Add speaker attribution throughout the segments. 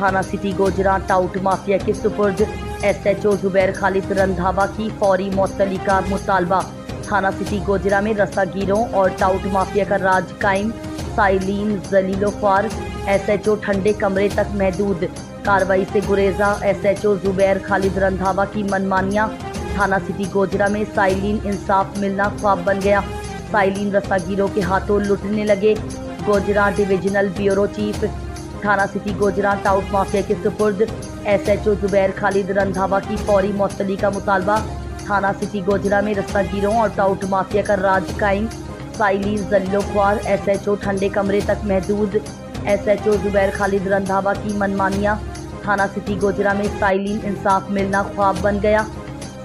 Speaker 1: थाना city Gojra taut mafia के सुपुर्द। SHO जुबैर खालिद रंधावा की फौरी मुअत्तली का मुतालबा। थाना सिटी गोजरा में रस्सागीरों और टाउट माफिया का राज कायम। साइलीन जलीलो ख्वार, SHO ठंडे कमरे तक महदूद। कार्रवाई से गुरेजा SHO जुबैर खालिद रंधावा की मनमानियाँ। थाना सिटी गोजरा में साइलीन इंसाफ मिलना ख्वाब बन गया। साइलीन रस्सागीरों के हाथों लुटने लगे। गोजरा डिविजनल ब्यूरो चीफ थाना सिटी गोजरा टाउट माफिया के सुपुर्द। SHO जुबैर खालिद रंधावा की फौरी मुअत्तली का मुतालबा। थाना सिटी गोजरा में रस्सागीरों और टाउट माफिया का राज कायम। साइलीन जलीलो ख्वार, SHO ठंडे कमरे तक महदूद। SHO जुबैर खालिद रंधावा की मनमानियाँ। थाना सिटी गोजरा में साइलीन इंसाफ मिलना ख्वाब बन गया।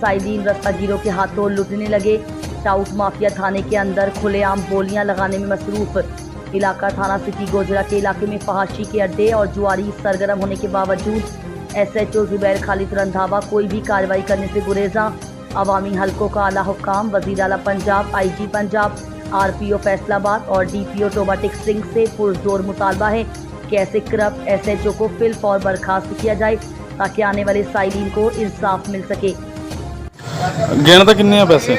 Speaker 1: साइलीन रस्सागीरों के हाथों लुटने लगे। टाउट माफिया थाने के अंदर खुलेआम बोलियां लगाने में मसरूफ। इलाका थाना सिटी गोजरा के इलाके में फहाशी के अड्डे और जुआरी सरगर्म होने के बावजूद SHO जुबैर खालिद रंधावा कोई भी कार्रवाई करने से गुरेजा। अवामी हलकों का आला हुक्काम वज़ीर आला पंजाब, IG पंजाब, RPO फैसलाबाद और DPO टोबाटिक सिंह से पुरजोर मुतालबा है कि ऐसे करप्ट SHO को फिल फौर बर्खास्त किया जाए ताकि आने वाले साइलीन को इंसाफ मिल सके।
Speaker 2: गिनते किन्ने पैसे?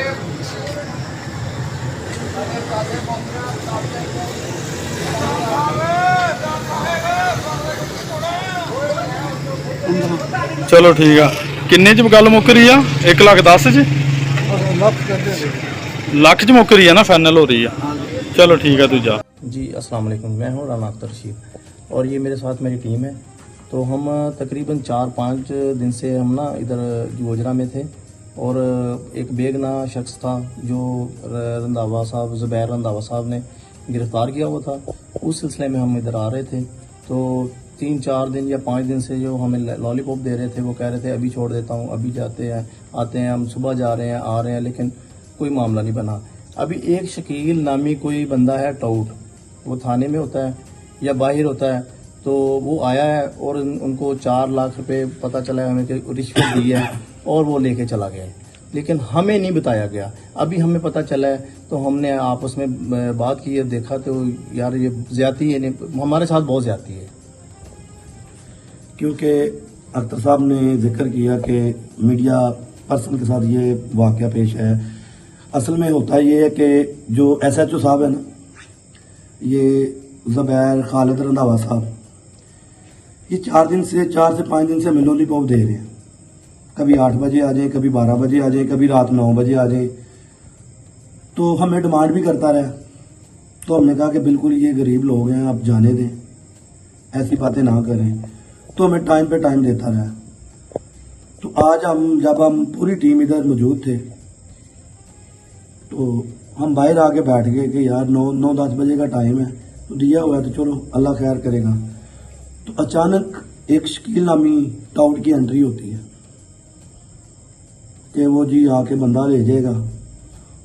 Speaker 2: चलो ठीक है। किन्ने च गल मुक रही है? 1,10,000 च? लाख च मुक रही है ना, फाइनल हो रही है। चलो ठीक है, तू जा।
Speaker 3: जी अस्सलाम वालेकुम, मैं हूँ राना अख्तर रशीद और ये मेरे साथ मेरी टीम है। तो हम तकरीबन 4-5 दिन से हम ना इधर गोजरा में थे और एक बेगना शख्स था जो रंधावा साहब, जुबैर रंधावा साहब ने गिरफ़्तार किया हुआ था। उस सिलसिले में हम इधर आ रहे थे तो 3-4 दिन या 5 दिन से जो हमें लॉलीपॉप दे रहे थे, वो कह रहे थे अभी छोड़ देता हूँ, अभी जाते हैं आते हैं, हम सुबह जा रहे हैं आ रहे हैं, लेकिन कोई मामला नहीं बना। अभी एक शकील नामी कोई बंदा है टाउट, वो थाने में होता है या बाहर होता है, तो वो आया है और उनको 4 लाख रुपए पता चला है हमें कि रिश्वत दी है और वो लेके चला गया है, लेकिन हमें नहीं बताया गया। अभी हमें पता चला है तो हमने आपस में बात की है, देखा तो यार ये ज्यादती है, हमारे साथ बहुत ज्यादती है।
Speaker 4: क्योंकि अख्तर साहब ने जिक्र किया कि मीडिया पर्सन के साथ ये वाक़या पेश है। असल में होता ये है कि जो SHO साहब है ना, ये जुबैर खालिद रंधावा साहब, ये 4 से 5 दिन से हमें लॉलीपॉप दे रहे हैं। कभी 8 बजे आ जाए, कभी 12 बजे आ जाए, कभी रात 9 बजे आ जाए, तो हमें डिमांड भी करता रहा। तो हमने कहा कि बिल्कुल ये गरीब लोग हैं, आप जाने दें, ऐसी बातें ना करें। तो हमें टाइम पे टाइम देता रहा। तो आज जब हम पूरी टीम इधर मौजूद थे तो हम बाहर आके बैठ गए कि यार 9-10 बजे का टाइम है, तो दिया हुआ है तो चलो अल्लाह खैर करेगा। तो अचानक एक शकील नामी टाउट की एंट्री होती है कि वो जी आके बंदा ले जाएगा।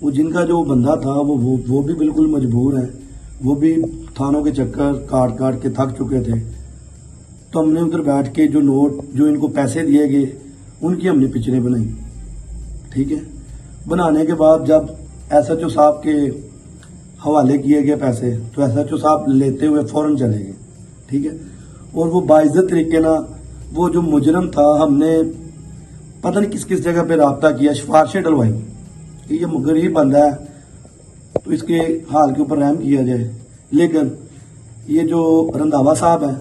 Speaker 4: वो जिनका जो बंदा था वो भी बिल्कुल मजबूर है, वो भी थानों के चक्कर काट काट के थक चुके थे। तो हमने उधर बैठ के जो नोट, जो इनको पैसे दिए गए, उनकी हमने पिक्चरें बनाई। ठीक है, बनाने के बाद जब SHO साहब के हवाले किए गए पैसे, तो SHO साहब लेते हुए फौरन चले गए। ठीक है, और वो बाइज्जत तरीके ना, वो जो मुजरम था, हमने पता नहीं किस किस जगह पे राब्ता किया, सिफारिशें डलवाई कि ये गरीब बंदा है तो इसके हाल के ऊपर रहम किया जाए। लेकिन ये जो रंधावा साहब है,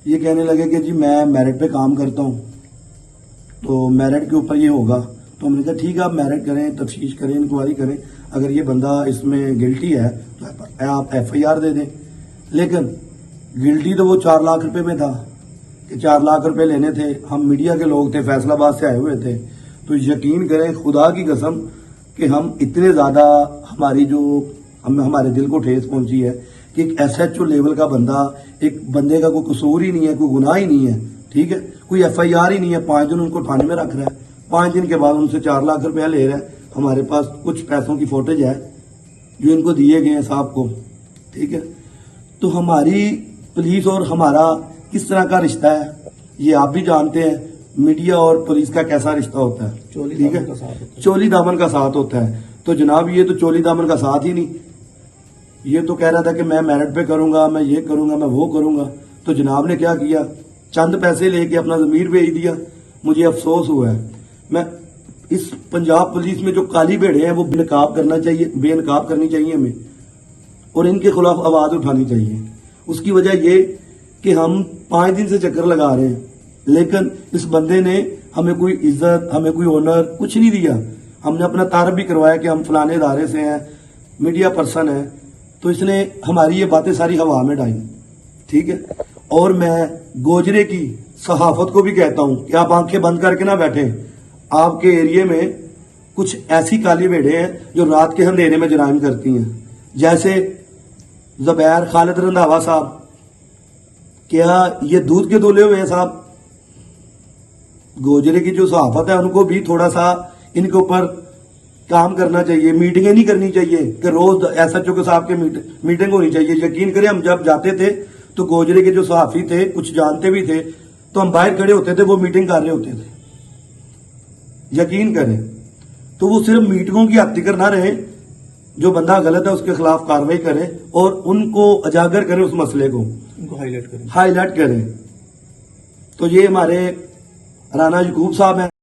Speaker 4: ये कहने लगे कि जी मैं मेरिट पे काम करता हूँ, तो मेरिट के ऊपर ये होगा। तो हमने कहा ठीक है, आप मेरिट करें, तफ्तीश करें, इंक्वायरी करें, अगर ये बंदा इसमें गिल्टी है तो आप FIR दे दें। लेकिन गिल्टी तो वो 4 लाख रुपए में था कि 4 लाख रुपए लेने थे। हम मीडिया के लोग थे, फैसलाबाद से आए हुए थे, तो यकीन करें खुदा की कसम कि हम इतने ज़्यादा हमारे दिल को ठेस पहुंची है कि एक SHO लेवल का बंदा, एक बंदे का कोई कसूर ही नहीं है, कोई गुनाह ही नहीं है, ठीक है, कोई FIR ही नहीं है, 5 दिन उनको थाने में रख रहा है, 5 दिन के बाद उनसे 4 लाख रुपया ले रहा है। हमारे पास कुछ पैसों की फोटेज है जो इनको दिए गए हैं साहब को। ठीक है, तो हमारी पुलिस और हमारा किस तरह का रिश्ता है ये आप भी जानते हैं, मीडिया और पुलिस का कैसा रिश्ता होता है। ठीक है, चोली दामन का साथ होता है। तो जनाब ये तो चोली दामन का साथ ही नहीं, ये तो कह रहा था कि मैं मेरिट पे करूंगा, मैं ये करूंगा, मैं वो करूंगा। تو جناب نے کیا کیا, چند پیسے لے کے اپنا ضمیر بھیج دیا. مجھے افسوس ہوا ہے. میں اس پنجاب پولیس میں جو کالی بھیڑے ہیں وہ بے نقاب کرنی چاہیے ہمیں, اور ان کے خلاف آواز اٹھانی چاہیے. اس کی وجہ یہ کہ ہم 5 دن سے چکر لگا رہے ہیں, لیکن اس بندے نے ہمیں کوئی عزت, ہمیں کوئی آنر کچھ نہیں دیا. ہم نے اپنا تعارف بھی کروایا کہ ہم فلانے ادارے سے ہیں, میڈیا پرسن ہیں, تو اس نے ہماری یہ باتیں ساری ہوا میں ڈالی. ٹھیک ہے. اور میں گوجرے کی صحافت کو بھی کہتا ہوں کہ آپ آنکھیں بند کر کے نہ بیٹھیں. آپ کے ایریے میں کچھ ایسی کالی بھیڑیں ہیں جو رات کے اندھیرے میں جرائم کرتی ہیں, جیسے زبیر خالد رندھاوا صاحب. کیا یہ دودھ کے دولے ہوئے ہیں صاحب؟ گوجرے کی جو صحافت ہے ان کو بھی تھوڑا سا ان کے اوپر کام کرنا چاہیے. میٹنگیں نہیں کرنی چاہیے کہ روز SHO کے صاحب کے میٹنگ ہونی چاہیے. یقین کریں, ہم جب جاتے تھے تو گوجرے کے جو صحافی تھے, کچھ جانتے بھی تھے, تو ہم باہر کھڑے ہوتے تھے, وہ میٹنگ کر رہے ہوتے تھے. یقین کریں. تو وہ صرف میٹنگوں کی حد تک نہ رہے, جو بندہ غلط ہے اس کے خلاف کارروائی کرے اور ان کو اجاگر کرے, اس مسئلے کو ہائی لائٹ کریں. تو یہ ہمارے رانا یعقوب صاحب ہیں.